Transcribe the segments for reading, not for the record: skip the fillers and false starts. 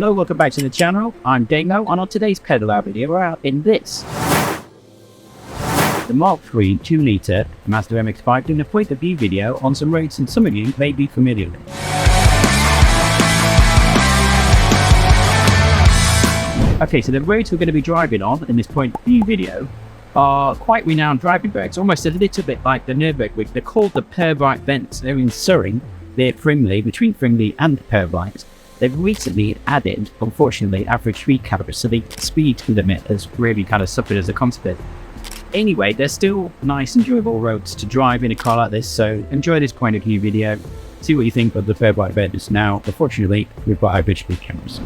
Hello, welcome back to the channel. I'm Damo, and on today's pedal out video we're out in this. The Mk3 2-litre Mazda MX-5 doing a point of view video on some roads and some of you may be familiar with. Okay, so the roads we're going to be driving on in this point of view video are quite renowned driving roads, almost a little bit like the Nürburgring. They're called the Pirbright Vents. They're in Surrey, near Frimley, between Frimley and Pirbright. They've recently added, unfortunately, average speed cameras, so the speed limit has really kind of suffered as a consequence. Anyway, they're still nice, enjoyable roads to drive in a car like this, so enjoy this point of view video, see what you think of the Pirbright Vents. Now, unfortunately, we've got average speed cameras.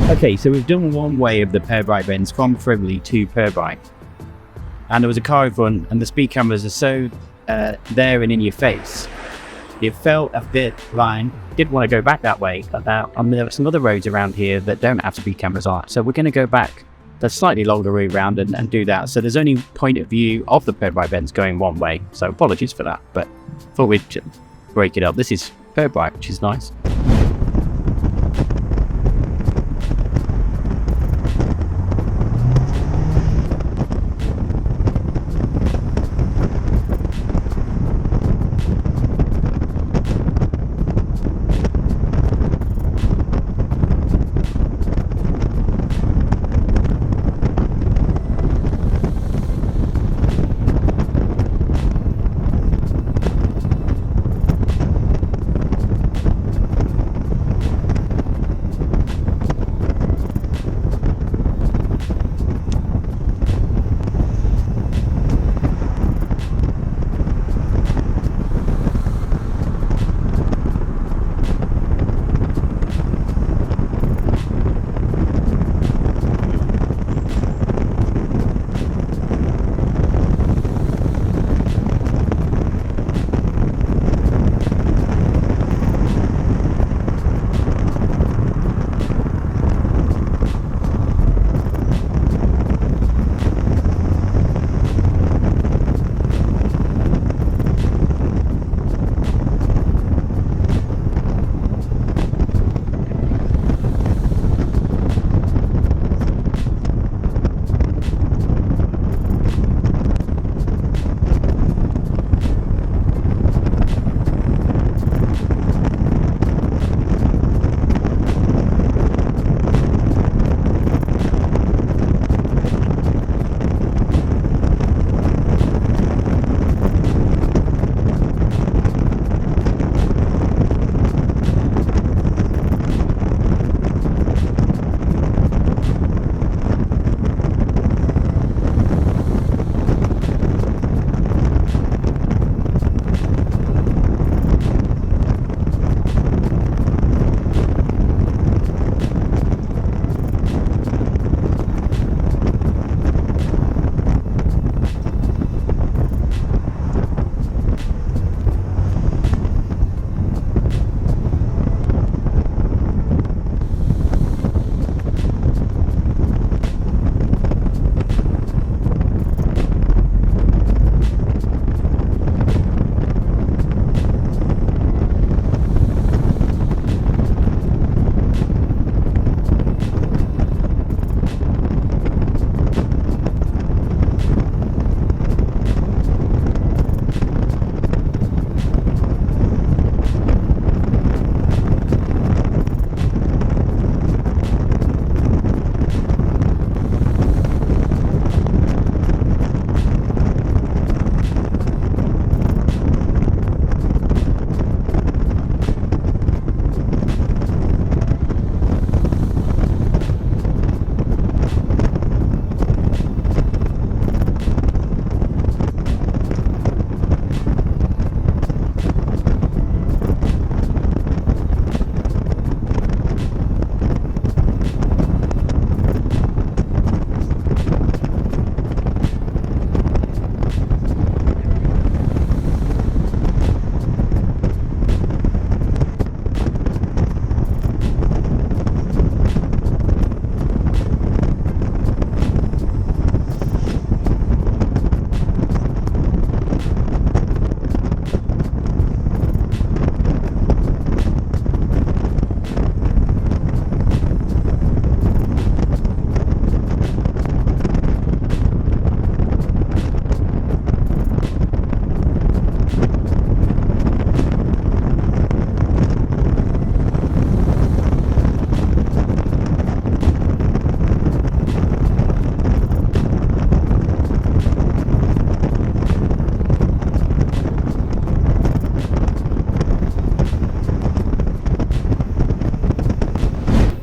Okay, so we've done one way of the Pirbright bends from Firmly to Pirbright. And there was a car in front, and the speed cameras are so there and in your face. It felt a bit blind. Didn't want to go back that way. There are some other roads around here that don't have speed cameras on. So we're going to go back the slightly longer route round and do that. So there's only point of view of the Pirbright bends going one way. So apologies for that, but thought we'd break it up. This is Pirbright, which is nice.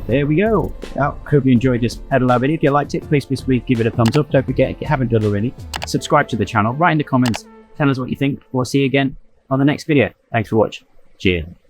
There we go. I hope you enjoyed this pedal lab video. If you liked it, please give it a thumbs up. Don't forget, if you haven't done already, subscribe to the channel, write in the comments, tell us what you think. We'll see you again on the next video. Thanks for watching. Cheers.